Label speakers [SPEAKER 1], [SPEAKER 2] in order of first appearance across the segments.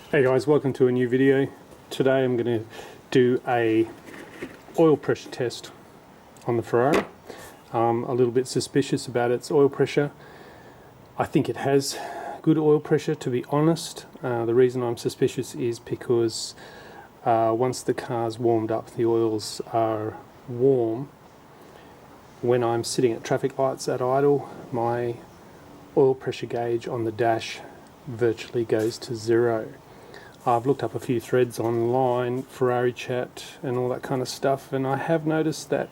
[SPEAKER 1] Hey guys, welcome to a new video. Today I'm going to do a oil pressure test on the Ferrari. A little bit suspicious about its oil pressure. I think it has good oil pressure, to be honest. The reason I'm suspicious is because once the car's warmed up, the oils are warm. When I'm sitting at traffic lights at idle, my oil pressure gauge on the dash virtually goes to zero. I've looked up a few threads online, Ferrari chat and all that kind of stuff, and I have noticed that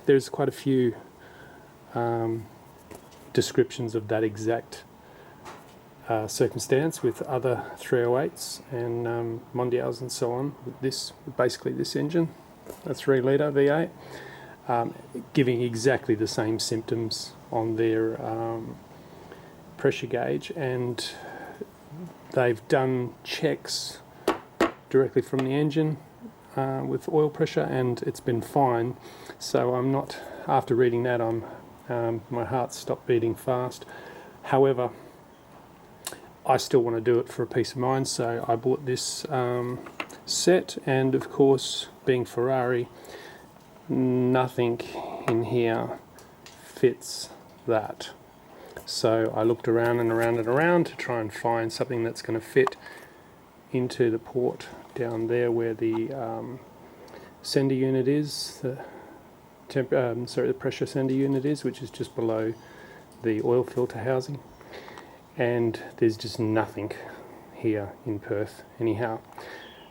[SPEAKER 1] there's quite a few descriptions of that exact circumstance with other 308s and Mondials and so on, with basically this engine, a 3 litre V8, giving exactly the same symptoms on their pressure gauge, and they've done checks directly from the engine with oil pressure, and it's been fine. So I'm not, after reading that, my heart stopped beating fast. However, I still want to do it for a peace of mind, so I bought this set, and of course, being Ferrari, nothing in here fits that. So I looked around and around and around to try and find something that's going to fit into the port down there where the sender unit is, the pressure sender unit is, which is just below the oil filter housing. And there's just nothing here in Perth anyhow.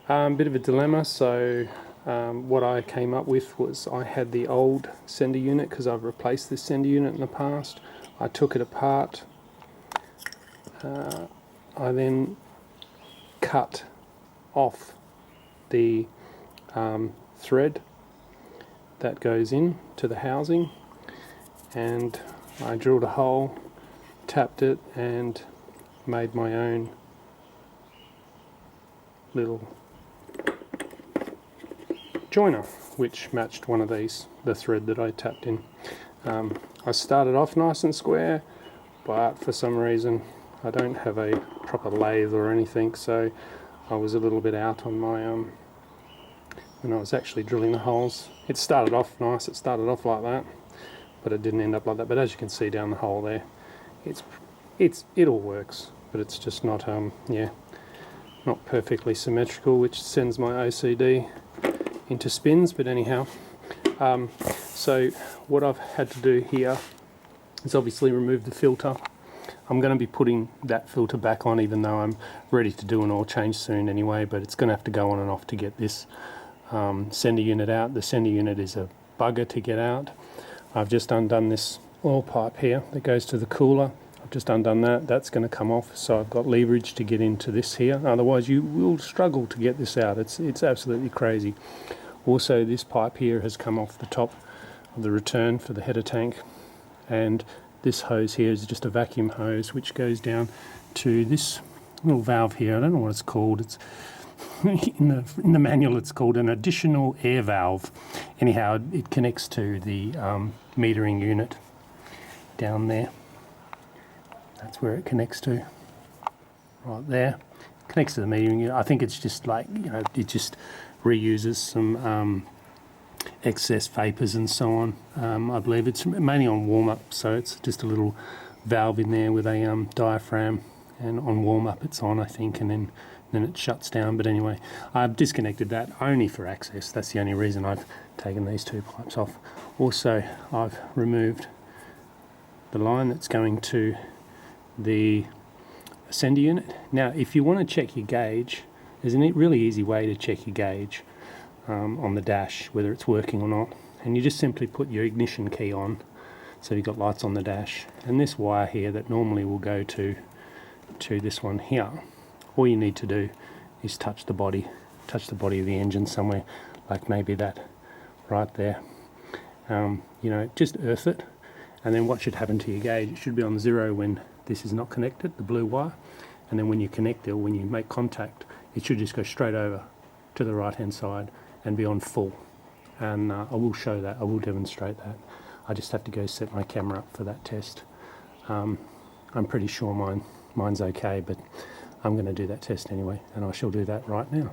[SPEAKER 1] Bit of a dilemma, so what I came up with was I had the old sender unit, because I've replaced this sender unit in the past. I took it apart. I then cut off the thread that goes in to the housing, and I drilled a hole, tapped it, and made my own little joiner which matched one of these, the thread that I tapped in. I started off nice and square, but for some reason I don't have a proper lathe or anything, so I was a little bit out on my when I was actually drilling the holes. It started off nice, it started off like that, but it didn't end up like that. But as you can see down the hole there, it all works, but it's just not not perfectly symmetrical, which sends my OCD into spins. But anyhow, so what I've had to do here is obviously remove the filter. I'm going to be putting that filter back on, even though I'm ready to do an oil change soon anyway, but it's going to have to go on and off to get this sender unit out. The sender unit is a bugger to get out. I've just undone this oil pipe here that goes to the cooler. I've just undone that. That's going to come off, so I've got leverage to get into this here. Otherwise you will struggle to get this out. It's absolutely crazy. Also, this pipe here has come off the top of the return for the header tank, and this hose here is just a vacuum hose which goes down to this little valve here. I don't know what it's called. It's in the manual it's called an additional air valve. Anyhow, it connects to the metering unit down there. That's where it connects to, right there. Connects to the metering unit. I think it's just like, it just reuses some excess vapors and so on. I believe it's mainly on warm-up, so it's just a little valve in there with a diaphragm, and on warm-up it's on, I think, and then it shuts down. But anyway, I've disconnected that only for access. That's the only reason I've taken these two pipes off. Also, I've removed the line that's going to the sender unit. Now, if you want to check your gauge, there's a really easy way to check your gauge on the dash, whether it's working or not. And you just simply put your ignition key on, so you've got lights on the dash, and this wire here that normally will go to this one here. All you need to do is touch the body of the engine somewhere, like maybe that right there. Just earth it, and then what should happen to your gauge? It should be on zero when this is not connected, the blue wire, and then when you connect it, or when you make contact, it should just go straight over to the right hand side and be on full. And I will show that, I will demonstrate that. I just have to go set my camera up for that test. I'm pretty sure mine's okay, but I'm going to do that test anyway, and I shall do that right now.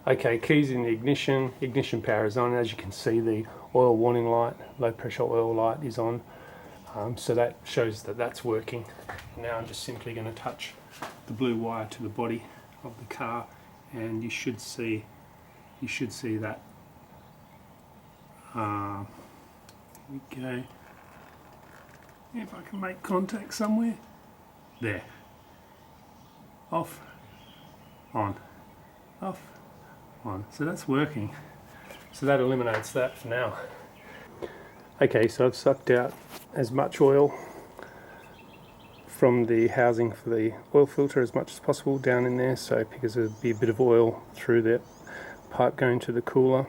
[SPEAKER 1] Okay, keys in the ignition power is on. As you can see, the oil warning light, low pressure oil light is on, so that shows that that's working. Now I'm just simply going to touch the blue wire to the body of the car, and you should see that. Here we go. If I can make contact somewhere. There. Off, on, off, on. So that's working. So that eliminates that for now. Okay, so I've sucked out as much oil from the housing for the oil filter as much as possible down in there, so because there'll be a bit of oil through that pipe going to the cooler.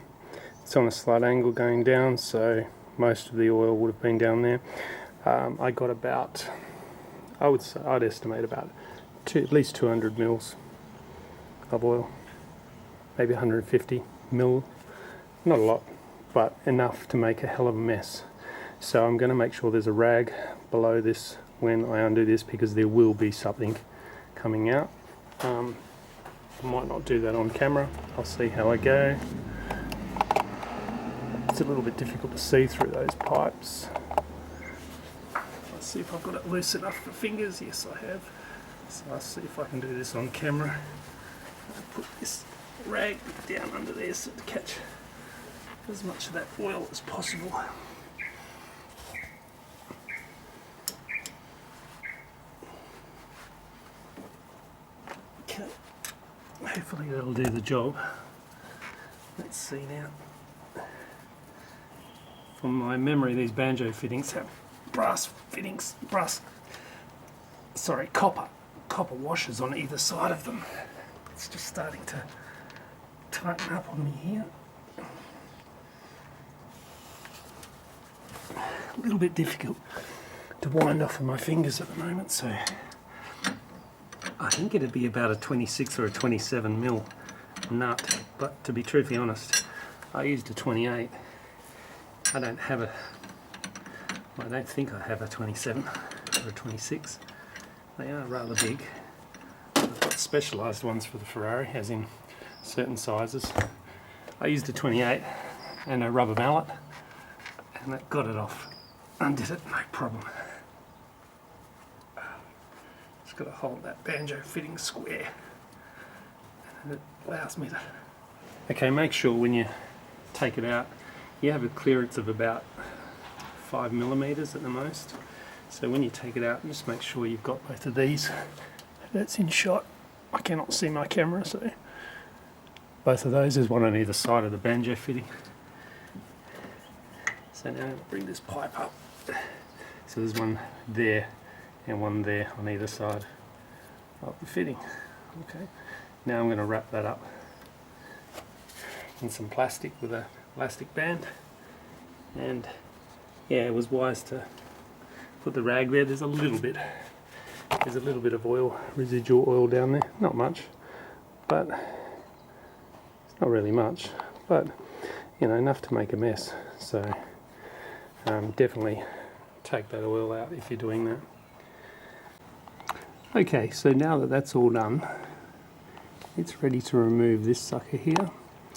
[SPEAKER 1] It's on a slight angle going down, so most of the oil would have been down there. I got about, I'd estimate about at least 200 mils of oil, maybe 150 mil, not a lot, but enough to make a hell of a mess. So I'm going to make sure there's a rag below this when I undo this, because there will be something coming out. I might not do that on camera. I'll see how I go. It's a little bit difficult to see through those pipes. Let's see if I've got it loose enough for fingers. Yes, I have. So I'll see if I can do this on camera. I'll put this rag down under there so to catch as much of that oil as possible. Okay, hopefully that'll do the job. Let's see now. From my memory, these banjo fittings have brass fittings, copper washers on either side of them. It's just starting to tighten up on me here. A little bit difficult to wind off with my fingers at the moment, so I think it'd be about a 26 or a 27 mil nut, but to be truthfully honest, I used a 28. I don't think I have a 27 or a 26. They are rather big. I've got specialised ones for the Ferrari, as in certain sizes. I used a 28 and a rubber mallet, and that got it off. Undid it, no problem. Just got to hold that banjo fitting square, and it allows me to. Okay, make sure when you take it out, you have a clearance of about 5 millimeters at the most. So when you take it out, just make sure you've got both of these. That's in shot. I cannot see my camera, so both of those. There's one on either side of the banjo fitting. So now I'll bring this pipe up. So there's one there and one there on either side of the fitting. Okay. Now I'm going to wrap that up in some plastic with a elastic band, and yeah, it was wise to put the rag there. There's a little bit of oil, residual oil down there, not much, but it's not really much, but you know, enough to make a mess. So definitely take that oil out if you're doing that. Okay, so now that that's all done, it's ready to remove this sucker here.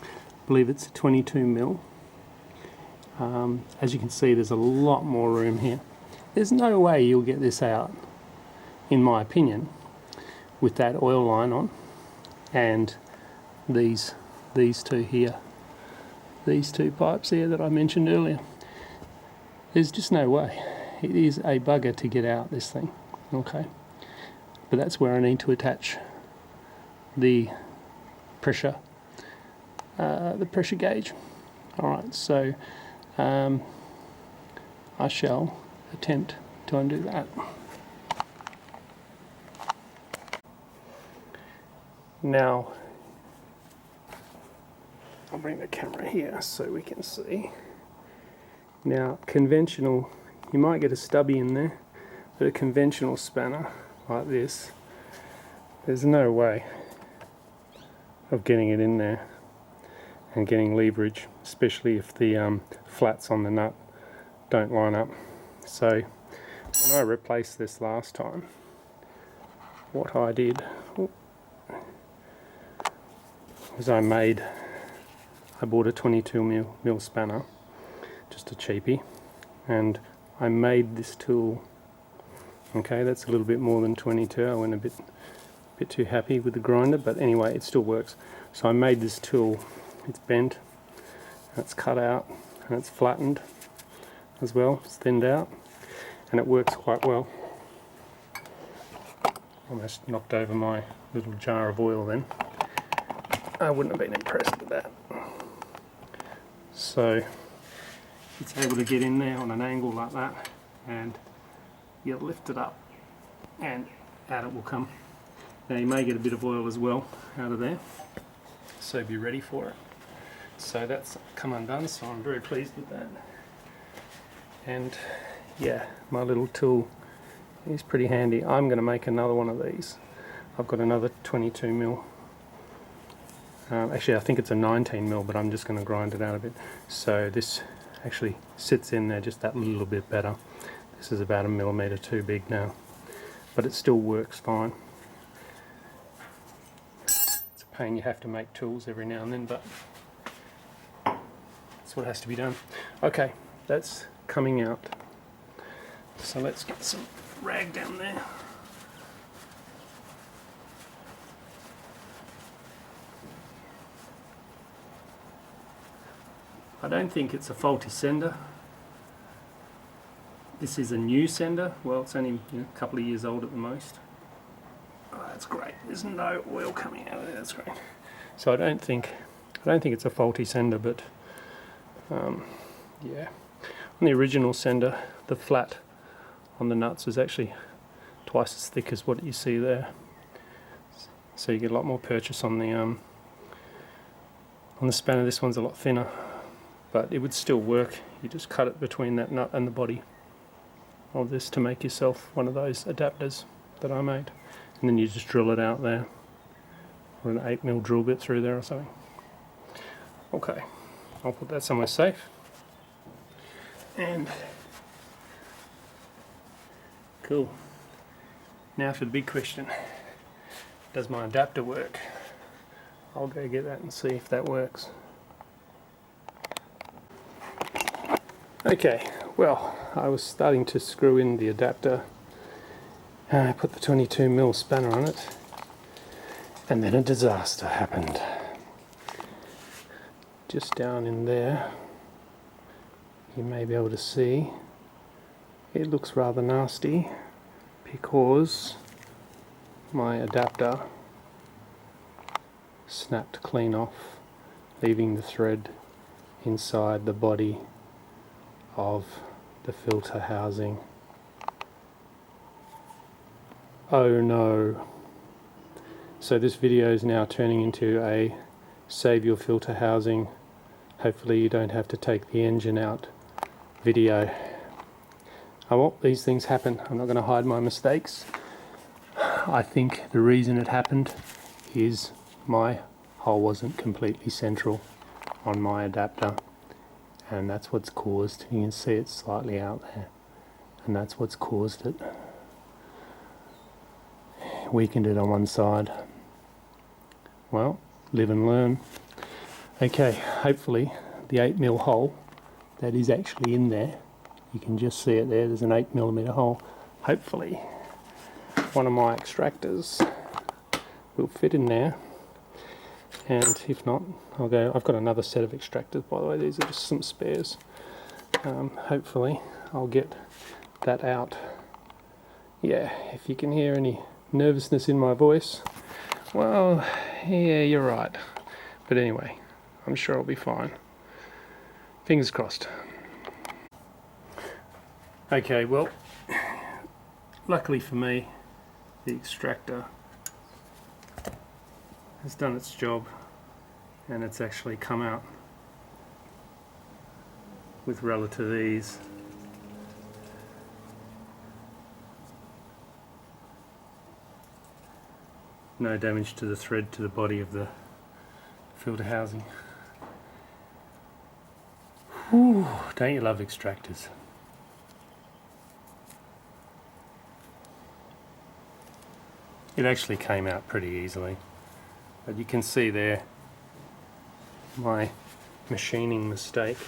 [SPEAKER 1] I believe it's a 22 mil. As you can see, there's a lot more room here. There's no way you'll get this out, in my opinion, with that oil line on and these two here, these two pipes here that I mentioned earlier. There's just no way. It is a bugger to get out this thing, okay? But that's where I need to attach the pressure gauge. Alright, so I shall attempt to undo that. Now, I'll bring the camera here so we can see. Now, conventional, you might get a stubby in there, but a conventional spanner like this, there's no way of getting it in there and getting leverage, especially if the flats on the nut don't line up. So when I replaced this last time, what I did was I bought a 22 mil spanner, just a cheapie, and I made this tool. Okay, that's a little bit more than 22. I went a bit too happy with the grinder, but anyway, it still works. So I made this tool. It's bent, and it's cut out, and it's flattened as well. It's thinned out, and it works quite well. Almost knocked over my little jar of oil then. I wouldn't have been impressed with that. So it's able to get in there on an angle like that, and you lift it up and out it will come. Now you may get a bit of oil as well out of there, so be ready for it. So that's come undone, so I'm very pleased with that. And yeah, my little tool is pretty handy. I'm going to make another one of these. I've got another 22 mil. Actually I think it's a 19 mil, but I'm just going to grind it out a bit. So this actually sits in there just that little bit better. This is about 1 millimeter too big now, but it still works fine. It's a pain you have to make tools every now and then, but that's what has to be done. Okay, that's coming out. So let's get some rag down there. I don't think it's a faulty sender. This is a new sender. Well, it's only a couple of years old at the most. Oh, that's great. There's no oil coming out of there. That's great. So I don't think it's a faulty sender, but yeah. On the original sender, the flat on the nuts is actually twice as thick as what you see there. So you get a lot more purchase on the spanner. This one's a lot thinner, but it would still work. You just cut it between that nut and the body of this to make yourself one of those adapters that I made, and then you just drill it out there, or an 8 mil drill bit through there or something. Okay, I'll put that somewhere safe. And cool. Now for the big question: does my adapter work? I'll go get that and see if that works. Okay, well, I was starting to screw in the adapter. I put the 22 mil spanner on it, and then a disaster happened. Just down in there, you may be able to see, it looks rather nasty because my adapter snapped clean off, leaving the thread inside the body of the filter housing. Oh no. So this video is now turning into a save your filter housing, hopefully you don't have to take the engine out video. These things happen. I'm not going to hide my mistakes. I think the reason it happened is my hole wasn't completely central on my adapter, and that's what's caused. You can see it's slightly out there, and that's what's caused it. Weakened it on one side. Well, live and learn. Okay, hopefully the 8 mil hole that is actually in there, you can just see it there, there's an 8 millimeter hole. Hopefully one of my extractors will fit in there, and if not, I've got another set of extractors, by the way. These are just some spares. Hopefully I'll get that out. Yeah, if you can hear any nervousness in my voice, well, yeah, you're right. But anyway, I'm sure I'll be fine. Fingers crossed. Okay, well, luckily for me, the extractor has done its job, and it's actually come out with relative ease. No damage to the thread to the body of the filter housing. Whew, don't you love extractors? It actually came out pretty easily, but you can see there my machining mistake.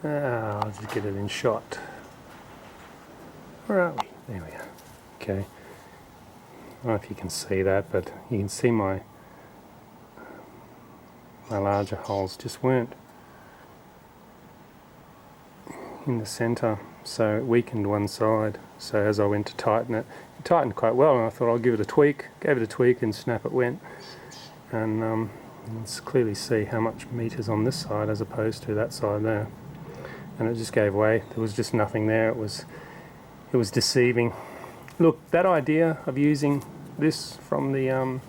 [SPEAKER 1] I'll just get it in shot. Where are we? There we are. Okay. I don't know if you can see that, but you can see my larger holes just weren't in the centre, so it weakened one side. So as I went to tighten it, it tightened quite well, and I thought I'll give it a tweak. Gave it a tweak and snap it went. And you can clearly see how much meat is on this side as opposed to that side there. And it just gave way. There was just nothing there. It was deceiving. Look, that idea of using this from the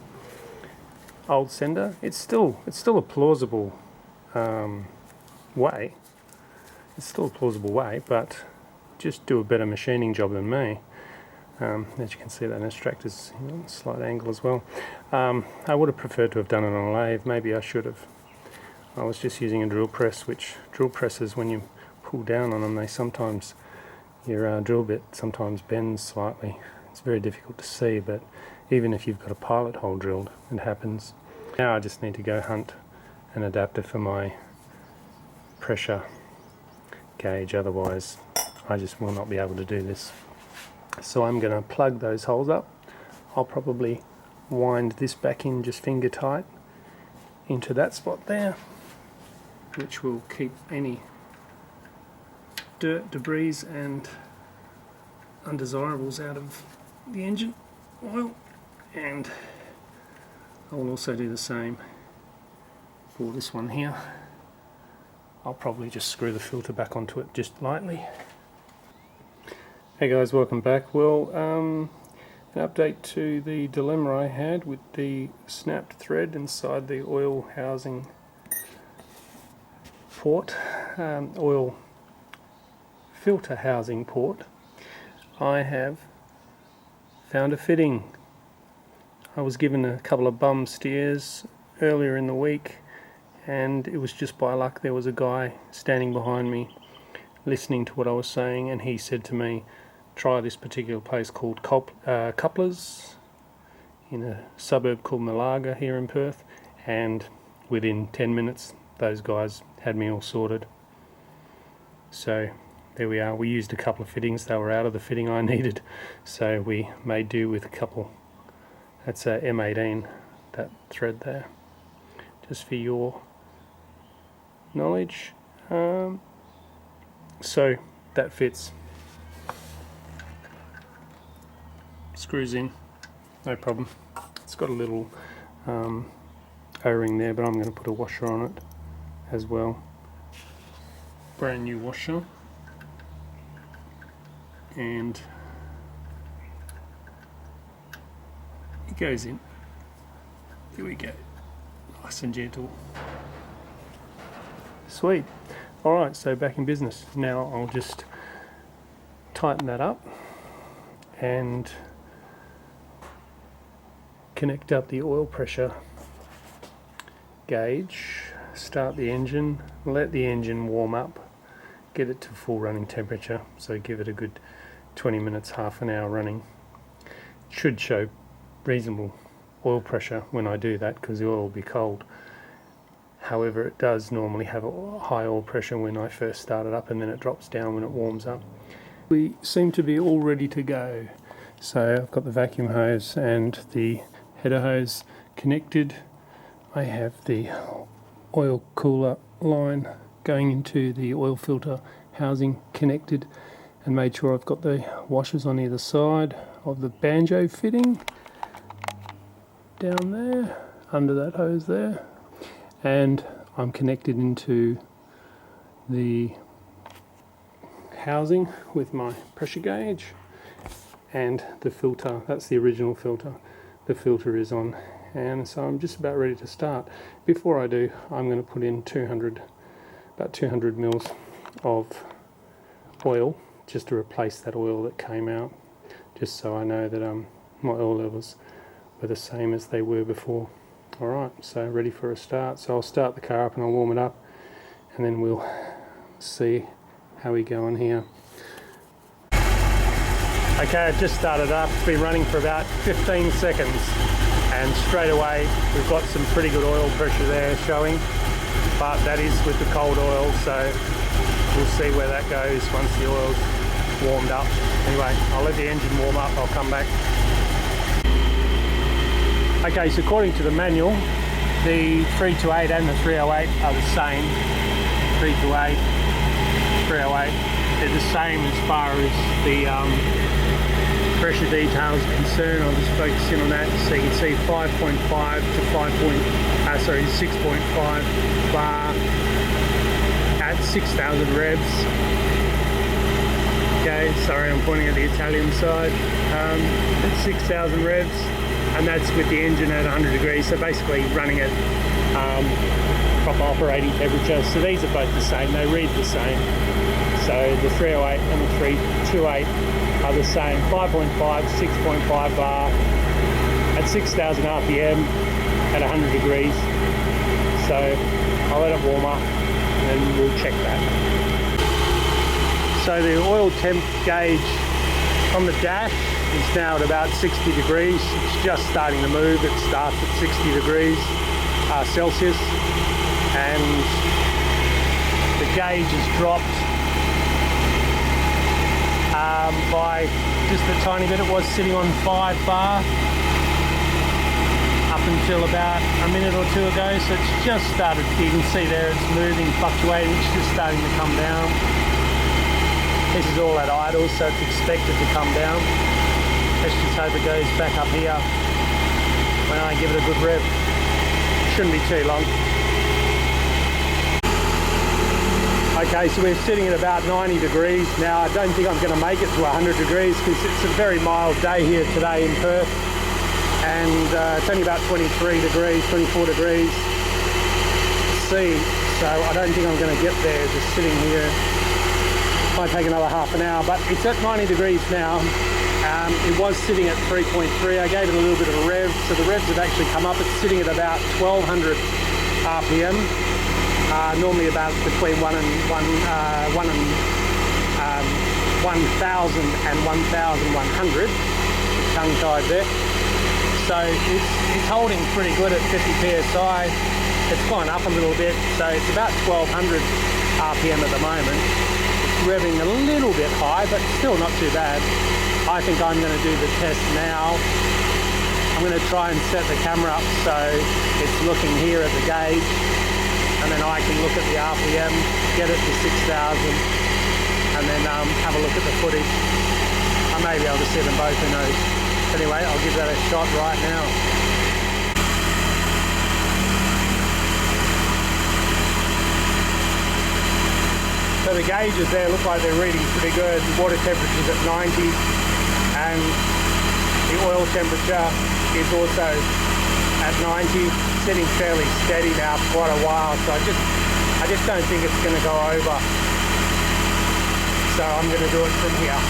[SPEAKER 1] old sender, it's still a plausible way. It's still a plausible way, but just do a better machining job than me. As you can see, that extractor's on a slight angle as well. I would have preferred to have done it on a lathe. Maybe I should have. I was just using a drill press, which drill presses, when you pull down on them, they sometimes, your drill bit sometimes bends slightly. It's very difficult to see, but even if you've got a pilot hole drilled, it happens. Now I just need to go hunt an adapter for my pressure gauge, otherwise I just will not be able to do this. So I'm going to plug those holes up. I'll probably wind this back in just finger tight into that spot there, which will keep any dirt, debris and undesirables out of the engine oil, and I will also do the same for this one here. I'll probably just screw the filter back onto it just lightly. Hey guys, welcome back. Well, an update to the dilemma I had with the snapped thread inside the oil housing port, oil filter housing port. I have found a fitting. I was given a couple of bum steers earlier in the week, and it was just by luck there was a guy standing behind me listening to what I was saying, and he said to me, try this particular place called Couplers in a suburb called Malaga here in Perth, and within 10 minutes those guys had me all sorted. So there we are. We used a couple of fittings. They were out of the fitting I needed, so we made do with a couple. That's a M18, that thread there, just for your knowledge. So that fits. Screws in, no problem. It's got a little O-ring there, but I'm going to put a washer on it as well. Brand new washer, and it goes in. Here we go, nice and gentle. Sweet. Alright, so back in business. Now I'll just tighten that up and connect up the oil pressure gauge, start the engine, let the engine warm up, get it to full running temperature, so give it a good 20 minutes, half an hour running. It should show reasonable oil pressure when I do that, because the oil will be cold. However, it does normally have a high oil pressure when I first start it up, and then it drops down when it warms up. We seem to be all ready to go. So I've got the vacuum hose and the header hose connected. I have the oil cooler line going into the oil filter housing connected, and made sure I've got the washers on either side of the banjo fitting down there under that hose there, and I'm connected into the housing with my pressure gauge and the filter. That's the original filter. The filter is on, and so I'm just about ready to start. Before I do, I'm going to put in about 200 mils of oil, just to replace that oil that came out, just so I know that my oil levels were the same as they were before. Alright, so ready for a start. So I'll start the car up and I'll warm it up, and then we'll see how we go on here. Okay, I've just started up. It's been running for about 15 seconds, and straight away we've got some pretty good oil pressure there showing, but that is with the cold oil, so we'll see where that goes once the oil's warmed up. Anyway, I'll let the engine warm up, I'll come back. Okay, so according to the manual, the 328 and the 308 are the same. 328, 308, they're the same as far as the pressure details are concerned. I'll just focus in on that so you can see 5.5 to 6.5 bar at 6,000 revs. Okay, sorry, I'm pointing at the Italian side. At 6,000 revs, and that's with the engine at 100 degrees, so basically running at proper operating temperature. So these are both the same, they read the same. So the 308 and the 328 are the same, 5.5, 6.5 bar at 6,000 RPM at 100 degrees. So I'll let it warm up and then we'll check that. So the oil temp gauge on the dash is now at about 60 degrees. It's just starting to move. It starts at 60 degrees Celsius, and the gauge has dropped by just a tiny bit. It was sitting on 5 bar up until about a minute or two ago, so it's just started, you can see there it's moving, fluctuating, it's just starting to come down. This is all at idle, so it's expected to come down. Let's just hope it goes back up here when I give it a good rev. Shouldn't be too long. Okay, so we're sitting at about 90 degrees now. I don't think I'm going to make it to 100 degrees because it's a very mild day here today in Perth, and it's only about 23 degrees, 24 degrees C, so I don't think I'm going to get there just sitting here. Might take another half an hour, but it's at 90 degrees now. It was sitting at 3.3. I gave it a little bit of a rev, so the revs have actually come up. It's sitting at about 1,200 RPM. Normally about between 1,000 and 1,100. Tongue-tied there. So it's holding pretty good at 50 psi. It's gone up a little bit, so it's about 1,200 RPM at the moment. It's revving a little bit high, but still not too bad. I think I'm going to do the test now. I'm going to try and set the camera up so it's looking here at the gauge, and then I can look at the RPM, get it to 6,000, and then have a look at the footage. I may be able to see them both, who knows. Anyway, I'll give that a shot right now. So the gauges there look like they're reading pretty good. The water temperature's at 90, and the oil temperature is also at 90, sitting fairly steady now for quite a while, so I just don't think it's going to go over, so I'm going to do it from here.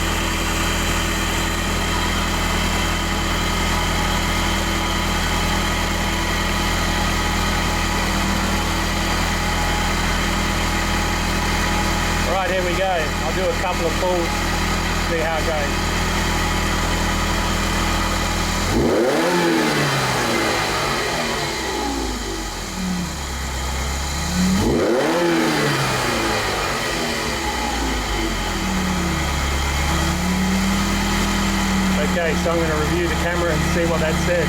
[SPEAKER 1] Alright, here we go. I'll do a couple of pulls, see how it goes. Okay, so I'm going to review the camera and see what that said.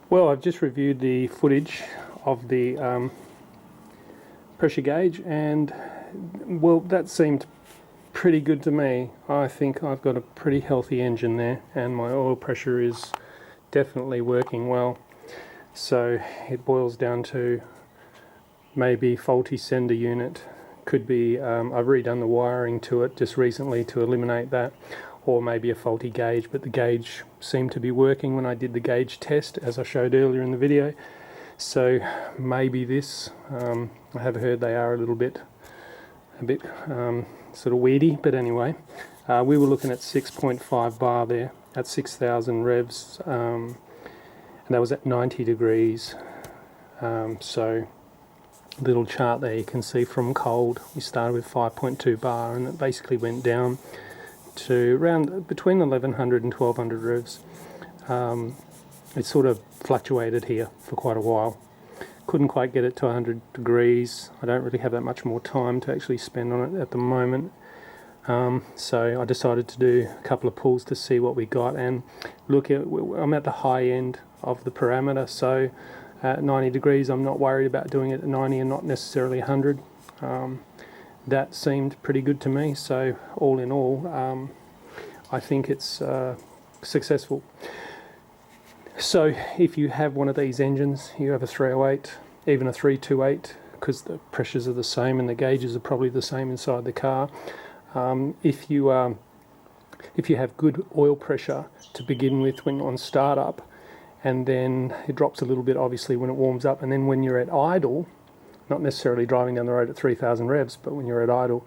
[SPEAKER 1] Well, I've just reviewed the footage of the pressure gauge, and well, that seemed pretty good to me. I think I've got a pretty healthy engine there, and my oil pressure is definitely working well. So it boils down to maybe faulty sender unit. Could be, I've redone the wiring to it just recently to eliminate that, or maybe a faulty gauge, but the gauge seemed to be working when I did the gauge test, as I showed earlier in the video. So maybe this, I have heard they are a bit sort of weedy, but anyway, we were looking at 6.5 bar there at 6,000 revs, and that was at 90 degrees. So little chart there, you can see from cold, we started with 5.2 bar, and it basically went down to around between 1100 and 1200 revs. It sort of fluctuated here for quite a while. Couldn't quite get it to 100 degrees. I don't really have that much more time to actually spend on it at the moment. So I decided to do a couple of pulls to see what we got, and look, I'm at the high end of the parameter, so at 90 degrees I'm not worried about doing it at 90 and not necessarily 100. That seemed pretty good to me, so all in all, I think it's successful. So if you have one of these engines, you have a 308, even a 328, because the pressures are the same and the gauges are probably the same inside the car. If you have good oil pressure to begin with when on startup, and then it drops a little bit obviously when it warms up, and then when you're at idle, not necessarily driving down the road at 3,000 revs, but when you're at idle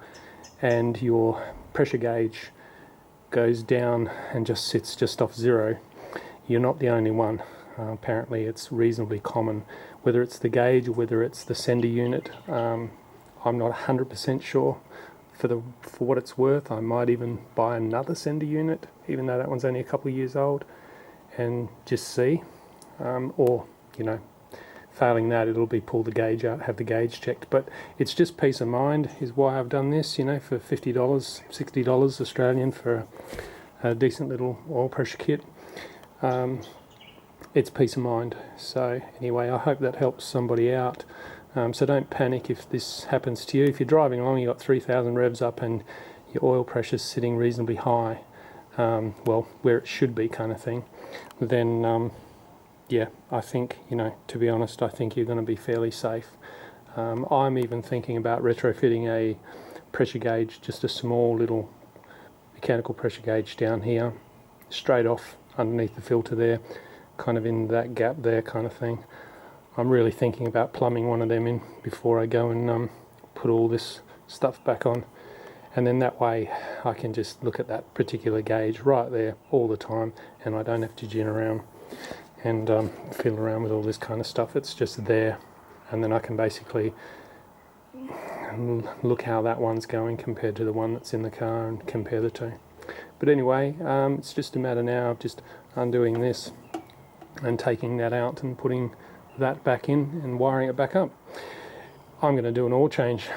[SPEAKER 1] and your pressure gauge goes down and just sits just off zero, you're not the only one. Apparently it's reasonably common, whether it's the gauge or whether it's the sender unit. I'm not 100% sure. For what it's worth, I might even buy another sender unit, even though that one's only a couple of years old, and just see. Or, you know, failing that, it'll be pull the gauge out, have the gauge checked. But it's just peace of mind is why I've done this, you know, for $50, $60 Australian for a decent little oil pressure kit. It's peace of mind. So anyway, I hope that helps somebody out. So don't panic if this happens to you. If you're driving along, you've got 3,000 revs up and your oil pressure's sitting reasonably high, well, where it should be kind of thing, then yeah, I think, you know, to be honest, I think you're going to be fairly safe. I'm even thinking about retrofitting a pressure gauge, just a small little mechanical pressure gauge down here, straight off underneath the filter there, kind of in that gap there kind of thing. I'm really thinking about plumbing one of them in before I go and put all this stuff back on, and then that way I can just look at that particular gauge right there all the time, and I don't have to gin around and fiddle around with all this kind of stuff. It's just there, and then I can basically look how that one's going compared to the one that's in the car and compare the two. But anyway, it's just a matter now of just undoing this and taking that out and putting that back in and wiring it back up. I'm going to do an oil change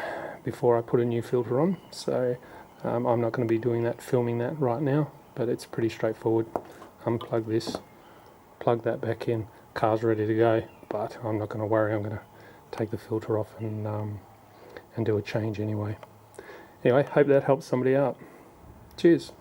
[SPEAKER 1] before I put a new filter on, so I'm not going to be doing that, filming that right now, but it's pretty straightforward. Unplug this, plug that back in, car's ready to go, but I'm not going to worry. I'm going to take the filter off and do a change anyway. Anyway, hope that helps somebody out. Cheers.